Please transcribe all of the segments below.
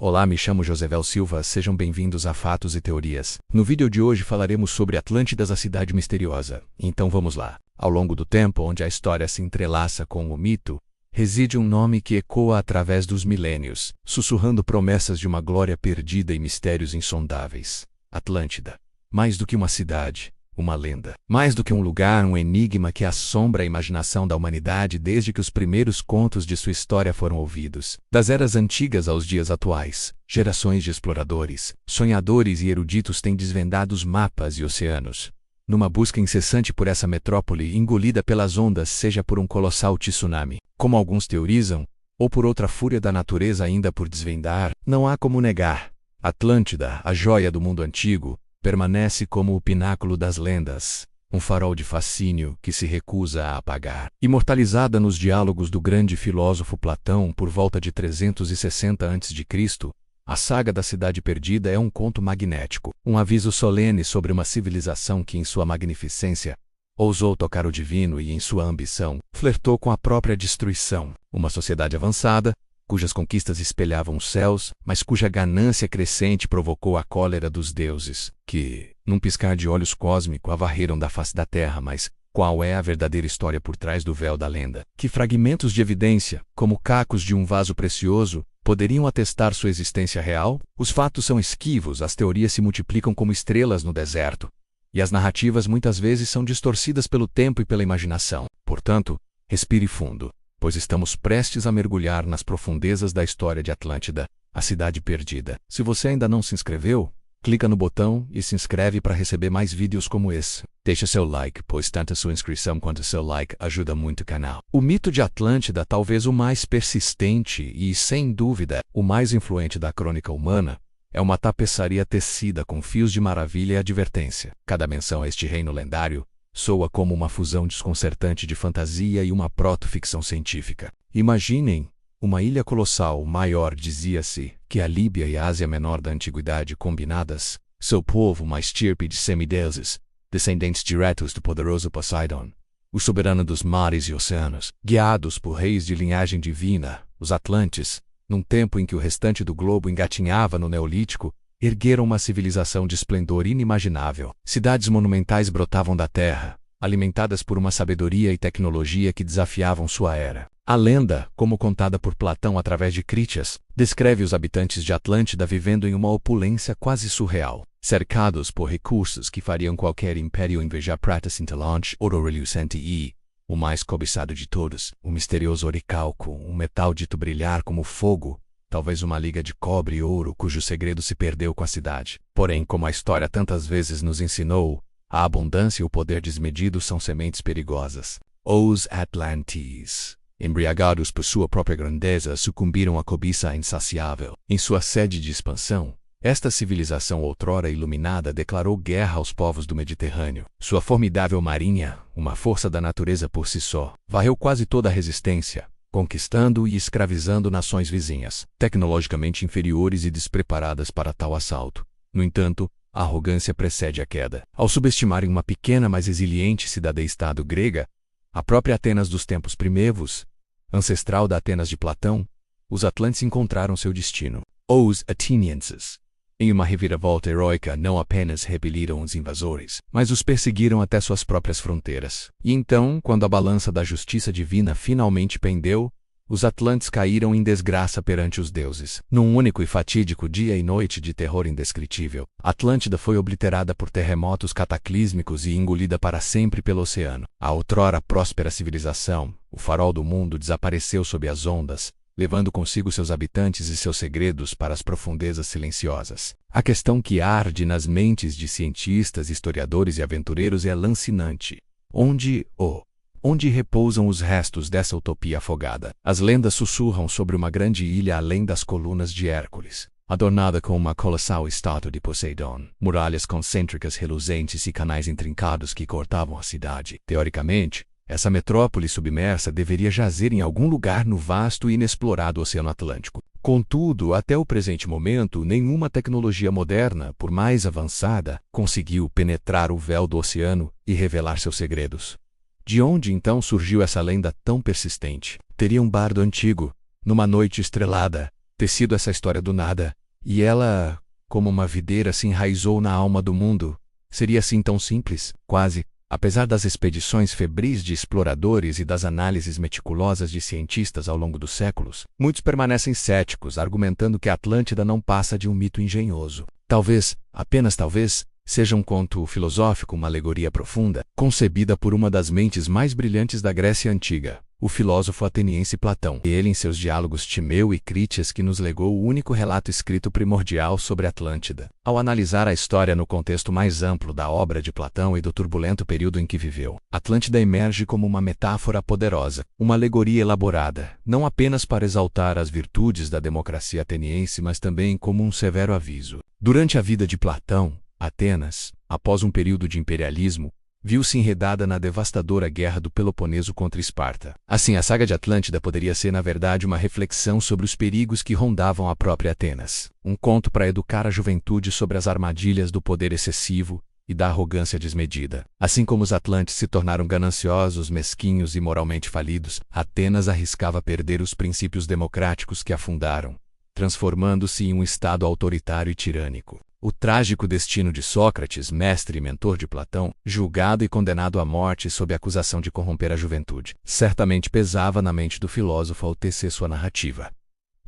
Olá, me chamo Josevel Silva, sejam bem-vindos a Fatos e Teorias. No vídeo de hoje falaremos sobre Atlântidas, a cidade misteriosa. Então vamos lá. Ao longo do tempo, onde a história se entrelaça com o mito, reside um nome que ecoa através dos milênios, sussurrando promessas de uma glória perdida e mistérios insondáveis. Atlântida. Mais do que uma cidade, uma lenda. Mais do que um lugar, um enigma que assombra a imaginação da humanidade desde que os primeiros contos de sua história foram ouvidos. Das eras antigas aos dias atuais, gerações de exploradores, sonhadores e eruditos têm desvendado os mapas e oceanos, numa busca incessante por essa metrópole engolida pelas ondas, seja por um colossal tsunami, como alguns teorizam, ou por outra fúria da natureza ainda por desvendar. Não há como negar. Atlântida, a joia do mundo antigo, permanece como o pináculo das lendas, um farol de fascínio que se recusa a apagar. Imortalizada nos diálogos do grande filósofo Platão por volta de 360 a.C., a saga da Cidade Perdida é um conto magnético, um aviso solene sobre uma civilização que, em sua magnificência, ousou tocar o divino e, em sua ambição, flertou com a própria destruição. Uma sociedade avançada, cujas conquistas espelhavam os céus, mas cuja ganância crescente provocou a cólera dos deuses, que, num piscar de olhos cósmico, a varreram da face da terra. Mas qual é a verdadeira história por trás do véu da lenda? Que fragmentos de evidência, como cacos de um vaso precioso, poderiam atestar sua existência real? Os fatos são esquivos, as teorias se multiplicam como estrelas no deserto, e as narrativas muitas vezes são distorcidas pelo tempo e pela imaginação. Portanto, respire fundo, pois estamos prestes a mergulhar nas profundezas da história de Atlântida, a Cidade Perdida. Se você ainda não se inscreveu, clica no botão e se inscreve para receber mais vídeos como esse. Deixe seu like, pois tanto a sua inscrição quanto seu like ajuda muito o canal. O mito de Atlântida, talvez o mais persistente e, sem dúvida, o mais influente da crônica humana, é uma tapeçaria tecida com fios de maravilha e advertência. Cada menção a este reino lendário soa como uma fusão desconcertante de fantasia e uma proto-ficção científica. Imaginem uma ilha colossal, maior, dizia-se, que a Líbia e a Ásia Menor da Antiguidade combinadas, seu povo uma estirpe de semideuses, descendentes diretos do poderoso Poseidon, o soberano dos mares e oceanos, guiados por reis de linhagem divina, os Atlantes, num tempo em que o restante do globo engatinhava no Neolítico, ergueram uma civilização de esplendor inimaginável. Cidades monumentais brotavam da terra, alimentadas por uma sabedoria e tecnologia que desafiavam sua era. A lenda, como contada por Platão através de Critias, descreve os habitantes de Atlântida vivendo em uma opulência quase surreal, cercados por recursos que fariam qualquer império invejar. Prata cintilante, ouro relucente e, o mais cobiçado de todos, o misterioso oricalco, um metal dito brilhar como fogo, talvez uma liga de cobre e ouro cujo segredo se perdeu com a cidade. Porém, como a história tantas vezes nos ensinou, a abundância e o poder desmedido são sementes perigosas. Os Atlantes, embriagados por sua própria grandeza, sucumbiram à cobiça insaciável. Em sua sede de expansão, esta civilização outrora iluminada declarou guerra aos povos do Mediterrâneo. Sua formidável marinha, uma força da natureza por si só, varreu quase toda a resistência, conquistando e escravizando nações vizinhas, tecnologicamente inferiores e despreparadas para tal assalto. No entanto, a arrogância precede a queda. Ao subestimarem uma pequena mas resiliente cidade-estado grega, a própria Atenas dos tempos primevos, ancestral da Atenas de Platão, os atlantes encontraram seu destino. Os atenienses, em uma reviravolta heróica, não apenas repeliram os invasores, mas os perseguiram até suas próprias fronteiras. E então, quando a balança da justiça divina finalmente pendeu, os atlantes caíram em desgraça perante os deuses. Num único e fatídico dia e noite de terror indescritível, Atlântida foi obliterada por terremotos cataclísmicos e engolida para sempre pelo oceano. A outrora próspera civilização, o farol do mundo, desapareceu sob as ondas, levando consigo seus habitantes e seus segredos para as profundezas silenciosas. A questão que arde nas mentes de cientistas, historiadores e aventureiros é lancinante. Onde repousam os restos dessa utopia afogada? As lendas sussurram sobre uma grande ilha além das colunas de Hércules, adornada com uma colossal estátua de Poseidon, muralhas concêntricas reluzentes e canais intrincados que cortavam a cidade. Teoricamente, essa metrópole submersa deveria jazer em algum lugar no vasto e inexplorado Oceano Atlântico. Contudo, até o presente momento, nenhuma tecnologia moderna, por mais avançada, conseguiu penetrar o véu do oceano e revelar seus segredos. De onde então surgiu essa lenda tão persistente? Teria um bardo antigo, numa noite estrelada, ter sido essa história do nada, e ela, como uma videira, se enraizou na alma do mundo. Seria assim tão simples? Quase. Apesar das expedições febris de exploradores e das análises meticulosas de cientistas ao longo dos séculos, muitos permanecem céticos, argumentando que a Atlântida não passa de um mito engenhoso. Talvez, apenas talvez, seja um conto filosófico, uma alegoria profunda, concebida por uma das mentes mais brilhantes da Grécia Antiga, o filósofo ateniense Platão. Ele, em seus diálogos Timeu e Crítias, que nos legou o único relato escrito primordial sobre Atlântida. Ao analisar a história no contexto mais amplo da obra de Platão e do turbulento período em que viveu, Atlântida emerge como uma metáfora poderosa, uma alegoria elaborada, não apenas para exaltar as virtudes da democracia ateniense, mas também como um severo aviso. Durante a vida de Platão, Atenas, após um período de imperialismo, viu-se enredada na devastadora guerra do Peloponeso contra Esparta. Assim, a saga de Atlântida poderia ser, na verdade, uma reflexão sobre os perigos que rondavam a própria Atenas. Um conto para educar a juventude sobre as armadilhas do poder excessivo e da arrogância desmedida. Assim como os atlantes se tornaram gananciosos, mesquinhos e moralmente falidos, Atenas arriscava perder os princípios democráticos que a fundaram, transformando-se em um estado autoritário e tirânico. O trágico destino de Sócrates, mestre e mentor de Platão, julgado e condenado à morte sob acusação de corromper a juventude, certamente pesava na mente do filósofo ao tecer sua narrativa.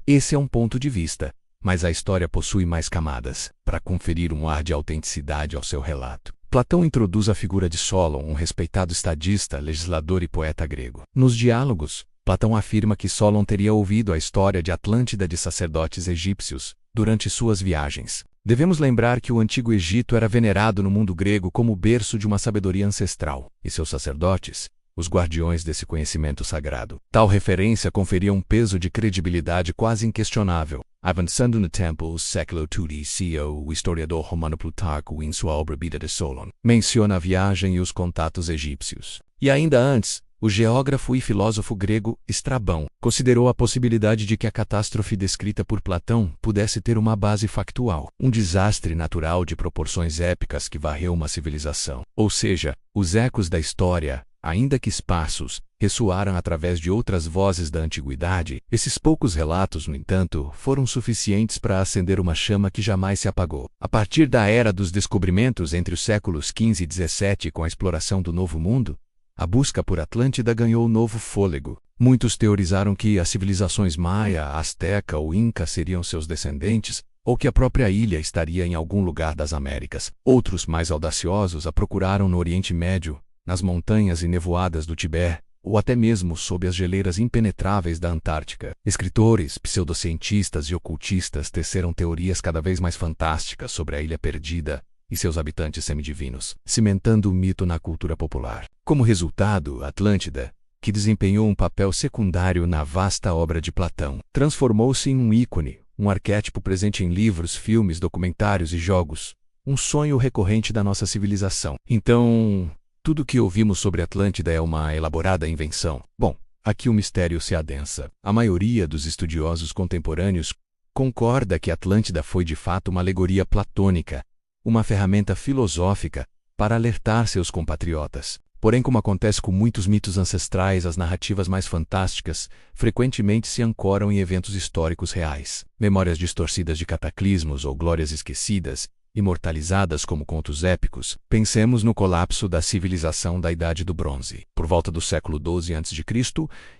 Esse é um ponto de vista, mas a história possui mais camadas, para conferir um ar de autenticidade ao seu relato. Platão introduz a figura de Solon, um respeitado estadista, legislador e poeta grego. Nos diálogos, Platão afirma que Solon teria ouvido a história de Atlântida de sacerdotes egípcios durante suas viagens. Devemos lembrar que o Antigo Egito era venerado no mundo grego como o berço de uma sabedoria ancestral, e seus sacerdotes, os guardiões desse conhecimento sagrado. Tal referência conferia um peso de credibilidade quase inquestionável. Avançando no tempo, século II d.C., o historiador romano Plutarco, em sua obra Vida de Solon, menciona a viagem e os contatos egípcios. E ainda antes, o geógrafo e filósofo grego Estrabão considerou a possibilidade de que a catástrofe descrita por Platão pudesse ter uma base factual, um desastre natural de proporções épicas que varreu uma civilização. Ou seja, os ecos da história, ainda que esparsos, ressoaram através de outras vozes da antiguidade. Esses poucos relatos, no entanto, foram suficientes para acender uma chama que jamais se apagou. A partir da era dos descobrimentos entre os séculos XV e XVII, com a exploração do Novo Mundo, a busca por Atlântida ganhou novo fôlego. Muitos teorizaram que as civilizações maia, asteca ou inca seriam seus descendentes, ou que a própria ilha estaria em algum lugar das Américas. Outros, mais audaciosos, a procuraram no Oriente Médio, nas montanhas e nevoadas do Tibete, ou até mesmo sob as geleiras impenetráveis da Antártica. Escritores, pseudocientistas e ocultistas teceram teorias cada vez mais fantásticas sobre a Ilha Perdida e seus habitantes semidivinos, cimentando o mito na cultura popular. Como resultado, Atlântida, que desempenhou um papel secundário na vasta obra de Platão, transformou-se em um ícone, um arquétipo presente em livros, filmes, documentários e jogos, um sonho recorrente da nossa civilização. Então, tudo o que ouvimos sobre Atlântida é uma elaborada invenção? Bom, aqui o mistério se adensa. A maioria dos estudiosos contemporâneos concorda que Atlântida foi de fato uma alegoria platônica, uma ferramenta filosófica para alertar seus compatriotas. Porém, como acontece com muitos mitos ancestrais, as narrativas mais fantásticas frequentemente se ancoram em eventos históricos reais. Memórias distorcidas de cataclismos ou glórias esquecidas, imortalizadas como contos épicos. Pensemos no colapso da civilização da Idade do Bronze, por volta do século XII a.C.,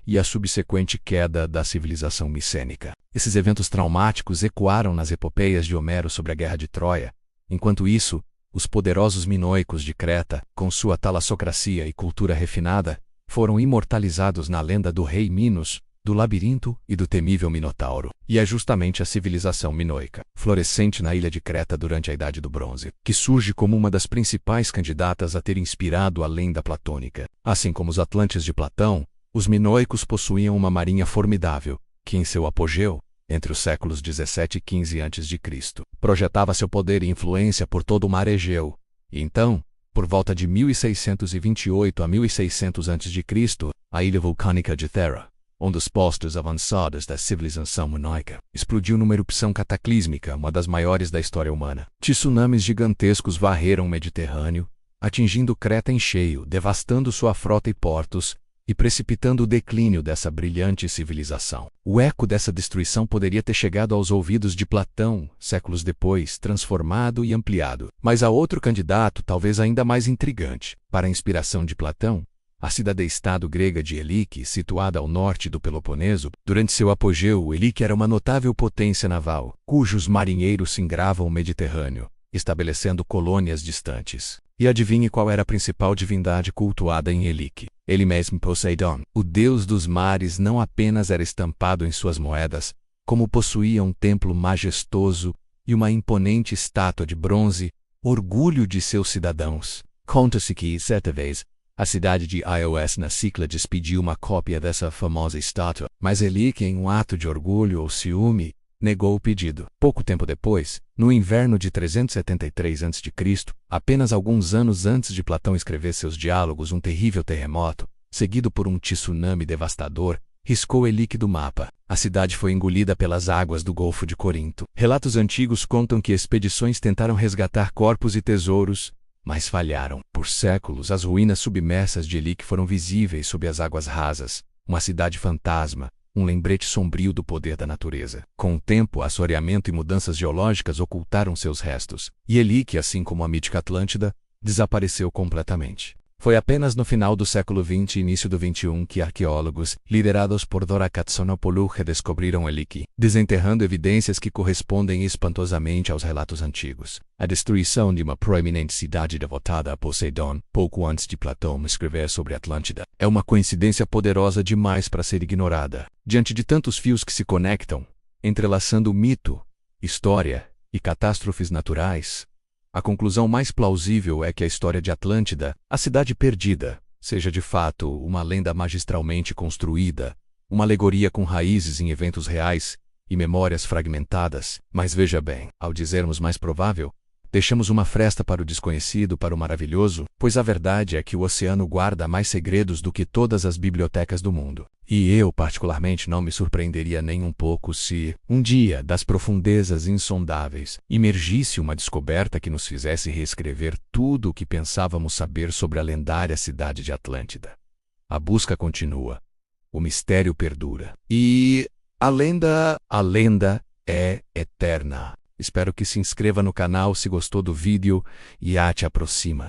e a subsequente queda da civilização micênica. Esses eventos traumáticos ecoaram nas epopeias de Homero sobre a Guerra de Troia. Enquanto isso, os poderosos minoicos de Creta, com sua talassocracia e cultura refinada, foram imortalizados na lenda do rei Minos, do labirinto e do temível Minotauro. E é justamente a civilização minoica, florescente na ilha de Creta durante a Idade do Bronze, que surge como uma das principais candidatas a ter inspirado a lenda platônica. Assim como os Atlantes de Platão, os minoicos possuíam uma marinha formidável, que em seu apogeu, entre os séculos 17 e 15 a.C., projetava seu poder e influência por todo o mar Egeu. E então, por volta de 1628 a 1600 a.C., a ilha vulcânica de Thera, um dos postos avançados da civilização minoica, explodiu numa erupção cataclísmica, uma das maiores da história humana. Tsunamis gigantescos varreram o Mediterrâneo, atingindo Creta em cheio, devastando sua frota e portos, e precipitando o declínio dessa brilhante civilização. O eco dessa destruição poderia ter chegado aos ouvidos de Platão, séculos depois, transformado e ampliado. Mas há outro candidato, talvez ainda mais intrigante. Para a inspiração de Platão, a cidade-estado grega de Elique, situada ao norte do Peloponeso, durante seu apogeu, Elique era uma notável potência naval, cujos marinheiros singravam o Mediterrâneo, estabelecendo colônias distantes. E adivinhe qual era a principal divindade cultuada em Elique? Ele mesmo, Poseidon. O deus dos mares não apenas era estampado em suas moedas, como possuía um templo majestoso e uma imponente estátua de bronze, orgulho de seus cidadãos. Conta-se que, certa vez, a cidade de Ios na Cíclades pediu uma cópia dessa famosa estátua, mas Elique, em um ato de orgulho ou ciúme, negou o pedido. Pouco tempo depois, no inverno de 373 a.C., apenas alguns anos antes de Platão escrever seus diálogos, um terrível terremoto, seguido por um tsunami devastador, riscou Elique do mapa. A cidade foi engolida pelas águas do Golfo de Corinto. Relatos antigos contam que expedições tentaram resgatar corpos e tesouros, mas falharam. Por séculos, as ruínas submersas de Elique foram visíveis sob as águas rasas, uma cidade fantasma, um lembrete sombrio do poder da natureza. Com o tempo, assoreamento e mudanças geológicas ocultaram seus restos, e Elique, assim como a mítica Atlântida, desapareceu completamente. Foi apenas no final do século XX e início do XXI que arqueólogos, liderados por Dora Katsonopoulou, redescobriram Elique, desenterrando evidências que correspondem espantosamente aos relatos antigos. A destruição de uma proeminente cidade devotada a Poseidon, pouco antes de Platão escrever sobre Atlântida, é uma coincidência poderosa demais para ser ignorada. Diante de tantos fios que se conectam, entrelaçando mito, história e catástrofes naturais, a conclusão mais plausível é que a história de Atlântida, a cidade perdida, seja de fato uma lenda magistralmente construída, uma alegoria com raízes em eventos reais e memórias fragmentadas. Mas veja bem, ao dizermos mais provável, deixamos uma fresta para o desconhecido, para o maravilhoso, pois a verdade é que o oceano guarda mais segredos do que todas as bibliotecas do mundo. E eu, particularmente, não me surpreenderia nem um pouco se, um dia, das profundezas insondáveis, emergisse uma descoberta que nos fizesse reescrever tudo o que pensávamos saber sobre a lendária cidade de Atlântida. A busca continua. O mistério perdura. E a lenda é eterna. Espero que se inscreva no canal se gostou do vídeo e até a próxima.